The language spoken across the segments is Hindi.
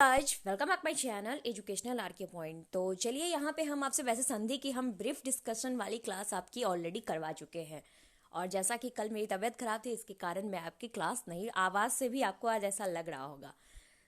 आज welcome back my channel educational RK point. तो चलिए यहाँ पे हम आपसे वैसे संधि की हम ब्रीफ डिस्कशन वाली क्लास आपकी ऑलरेडी करवा चुके हैं। और जैसा कि कल मेरी तबीयत खराब थी, इसके कारण मैं आपकी क्लास नहीं, आवाज़ से भी आपको आज ऐसा लग रहा होगा।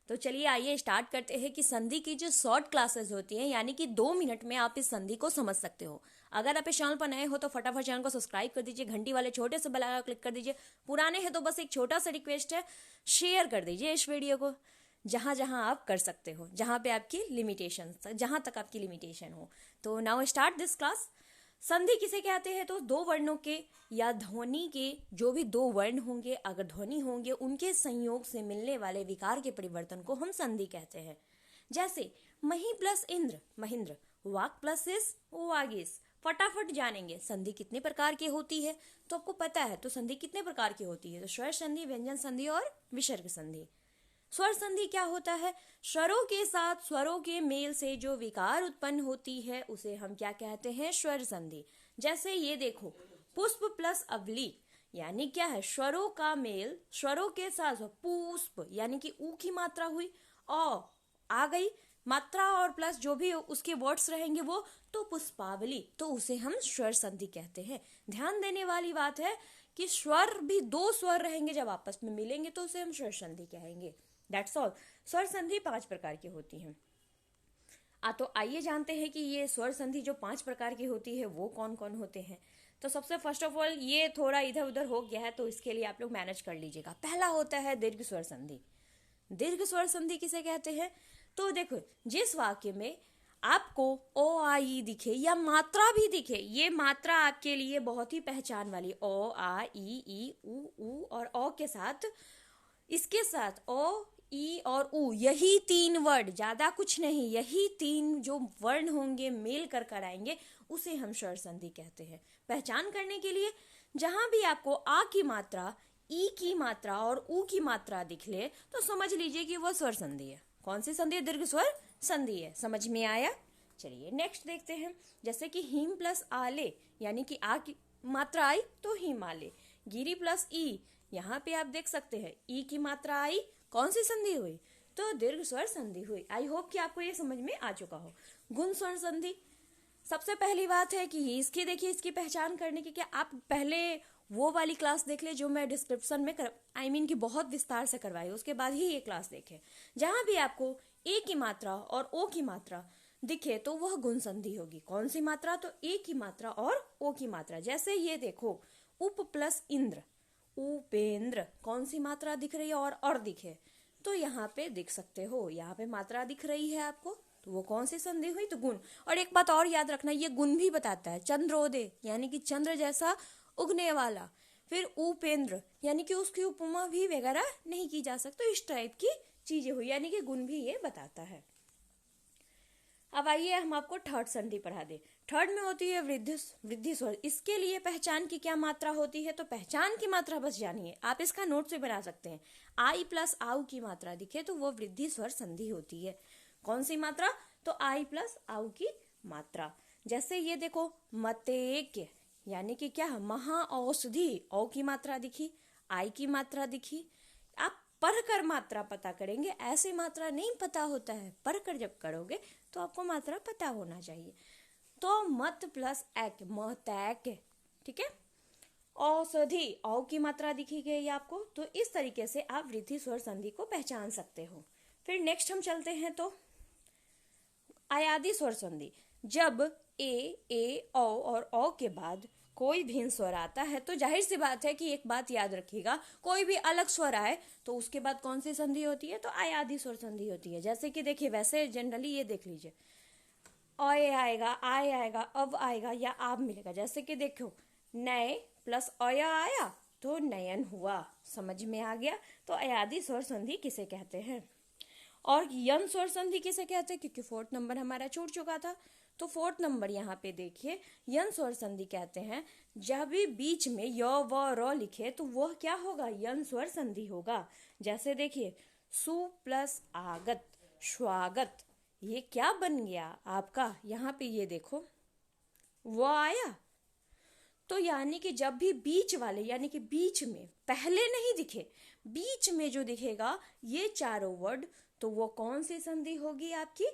तो चलिए आइए स्टार्ट करते हैं कि संधि की जो शॉर्ट क्लासेस होती हैं, यानी कि 2 मिनट में आप इस संधि को समझ सकते हो। अगर आप इस चैनल पर नए हो तो फटाफट चैनल को सब्सक्राइब कर दीजिए, घंटी वाले छोटे से बेल आइकन क्लिक कर दीजिए। पुराने हैं तो बस एक छोटा सा रिक्वेस्ट है, शेयर कर दीजिए इस वीडियो को जहाँ जहाँ आप कर सकते हो, जहाँ पे आपकी लिमिटेशन, जहाँ तक आपकी लिमिटेशन हो। तो नाउ स्टार्ट दिस क्लास। संधि किसे कहते हैं? तो दो वर्णों के या ध्वनि के जो भी दो वर्ण होंगे, अगर ध्वनि होंगे, उनके संयोग से मिलने वाले विकार के परिवर्तन को हम संधि कहते हैं। जैसे मही प्लस इंद्र महेंद्र, वाक प्लस इस वागीस। फटाफट जानेंगे संधि कितने प्रकार की होती है। तो आपको पता है तो संधि कितने प्रकार की होती है? तो स्वर संधि, व्यंजन संधि और विसर्ग संधि। स्वर संधि क्या होता है? स्वरों के साथ स्वरों के मेल से जो विकार उत्पन्न होती है उसे हम क्या कहते हैं? स्वर संधि। जैसे ये देखो, पुष्प प्लस अवली, यानी क्या है? स्वरों का मेल, स्वरों के साथ पुष्प यानी कि ऊ की मात्रा हुई, औ आ गई मात्रा और प्लस जो भी उसके वर्ड्स रहेंगे वो, तो पुष्पावली, तो उसे हम स्वर संधि कहते हैं। ध्यान देने वाली बात है कि स्वर भी दो स्वर रहेंगे, जब आपस में मिलेंगे तो उसे हम स्वर संधि कहेंगे। That's all. स्वर संधि 5 प्रकार की होती हैं। तो आइए जानते हैं कि ये स्वर संधि जो 5 प्रकार की होती है वो कौन कौन होते हैं। तो सबसे फर्स्ट ऑफ ऑल, ये थोड़ा इधर उधर हो गया है तो इसके लिए आप लोग मैनेज कर लीजिएगा। पहला होता है दीर्घ स्वर संधि। दीर्घ स्वर संधि किसे कहते हैं? तो देखो, जिस वाक्य में आपको ओ आ ई दिखे या मात्रा भी दिखे, ये मात्रा आपके लिए बहुत ही पहचान वाली, ओ आ ई ऊ और ओ के साथ, इसके साथ ओ ई और ऊ, यही 3 वर्ड, ज्यादा कुछ नहीं, यही 3 जो वर्ण होंगे मेल कर आएंगे उसे हम स्वर संधि कहते हैं। पहचान करने के लिए जहां भी आपको आ की मात्रा, ई की मात्रा और ऊ की मात्रा दिखले तो समझ लीजिए कि वो स्वर संधि है। कौन सी संधि है? दीर्घ स्वर संधि है। समझ में आया? चलिए नेक्स्ट देखते हैं। जैसे कि हिम प्लस आले, यानी कि आ की मात्रा आई तो हिमालय। गिरी प्लस ई, यहाँ पे आप देख सकते हैं ई की मात्रा आई, कौन सी संधि हुई? तो दीर्घ स्वर संधि हुई। आई होप कि आपको ये समझ में आ चुका हो। गुण स्वर संधि, सबसे पहली बात है कि इसकी देखिए, इसकी पहचान करने की क्या, आप पहले वो वाली क्लास देख ले जो मैं डिस्क्रिप्शन में कि बहुत विस्तार से करवाई, उसके बाद ही ये क्लास देखें। जहां भी आपको ए की मात्रा और ओ की मात्रा दिखे तो वह गुण संधि होगी। कौन सी मात्रा? तो ए की मात्रा और ओ की मात्रा। जैसे ये देखो, उप प्लस इंद्र, उपेंद्र, कौन सी मात्रा दिख रही है? और दिखे तो यहाँ पे दिख सकते हो, यहाँ पे मात्रा दिख रही है आपको, तो वो कौन सी संधि हुई? तो गुण। और एक बात और याद रखना, ये गुण भी बताता है। चंद्रोदय यानी कि चंद्र जैसा उगने वाला। फिर उपेंद्र यानी कि उसकी उपमा भी वगैरह नहीं की जा सकती, इस टाइप की चीजें हुई, यानी कि गुण भी ये बताता है। अब आइए हम आपको थर्ड संधि पढ़ा दे। थर्ड में होती है वृद्धि स्वर। इसके लिए पहचान की क्या मात्रा होती है? तो पहचान की मात्रा बस जानिए, आप इसका नोट से बना सकते हैं। आई प्लस आउ की मात्रा दिखे तो वो वृद्धि स्वर संधि होती है। कौन सी मात्रा? तो आई प्लस आउ की मात्रा। जैसे ये देखो, मतेक्य यानी कि क्या? महा औषधि, औ की मात्रा दिखी, आई की मात्रा दिखी। आप पढ़कर मात्रा पता करेंगे, ऐसे मात्रा नहीं पता होता है, पढ़कर जब करोगे तो आपको मात्रा पता होना चाहिए। तो मत प्लस एक, महतैक, ठीक है। औषधि, औ की मात्रा दिखी गई आपको। तो इस तरीके से आप वृद्धि स्वर संधि को पहचान सकते हो। फिर नेक्स्ट हम चलते हैं तो आयादी स्वर संधि। जब ए औ और औ के बाद कोई भिन्न स्वर आता है तो जाहिर सी बात है कि एक बात याद रखिएगा, कोई भी अलग स्वर आए तो उसके बाद कौन सी संधि होती है? तो आयादी स्वर संधि होती है। जैसे कि देखिए, वैसे जनरली ये देख लीजिए, अय आएगा, आय आएगा, अब आएगा या आप मिलेगा। जैसे कि देखो, नए प्लस अया आया तो नयन हुआ। समझ में आ गया? तो अयादी स्वर संधि किसे कहते हैं? और यन स्वर संधि किसे कहते हैं? क्योंकि 4th नंबर हमारा छूट चुका था, तो 4th नंबर यहाँ पे देखिए, यन स्वर संधि कहते हैं जब भी बीच में य व र लिखे तो वह क्या होगा? यन स्वर संधि होगा। जैसे देखिए, सु प्लस आगत, स्वागत, ये क्या बन गया आपका? यहाँ पे ये देखो, वो आया। तो यानी कि जब भी बीच वाले, यानी कि बीच में, पहले नहीं दिखे, बीच में जो दिखेगा ये चारों वर्ड, तो वो कौन सी संधि होगी आपकी?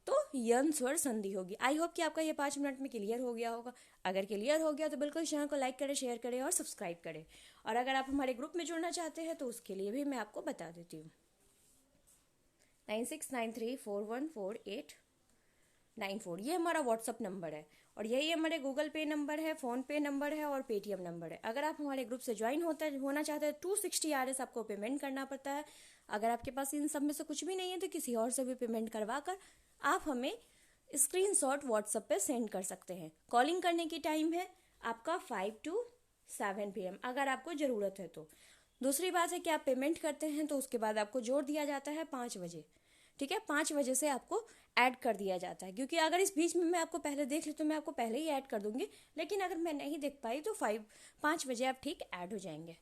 तो यन स्वर संधि होगी। आई होप कि आपका ये 5 मिनट में क्लियर हो गया होगा। अगर क्लियर हो गया तो बिल्कुल चैनल को लाइक करें, शेयर करें और सब्सक्राइब करें। और अगर आप हमारे ग्रुप में जुड़ना चाहते हैं तो उसके लिए भी मैं आपको बता देती हूँ। 9693414894 ये हमारा व्हाट्सअप नंबर है और यही हमारे गूगल पे नंबर है, फ़ोन पे नंबर है और पेटीएम नंबर है। अगर आप हमारे ग्रुप से ज्वाइन होना चाहते हैं 260 RS आपको पेमेंट करना पड़ता है। अगर आपके पास इन सब में से कुछ भी नहीं है तो किसी और से भी पेमेंट करवा कर आप हमें स्क्रीनशॉट व्हाट्सएप पे सेंड कर सकते हैं। कॉलिंग करने की टाइम है आपका 5 to 7 PM अगर आपको ज़रूरत है तो। दूसरी बात है कि आप पेमेंट करते हैं तो उसके बाद आपको जोड़ दिया जाता है 5 बजे। ठीक है, 5 बजे से आपको ऐड कर दिया जाता है, क्योंकि अगर इस बीच में मैं आपको पहले देख लूँ तो मैं आपको पहले ही ऐड कर दूंगी, लेकिन अगर मैं नहीं देख पाई तो 5 बजे आप ठीक ऐड हो जाएंगे।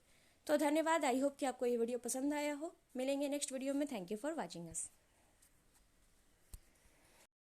तो धन्यवाद। आई होप कि आपको ये वीडियो पसंद आया हो। मिलेंगे नेक्स्ट वीडियो में। Thank you for watching us.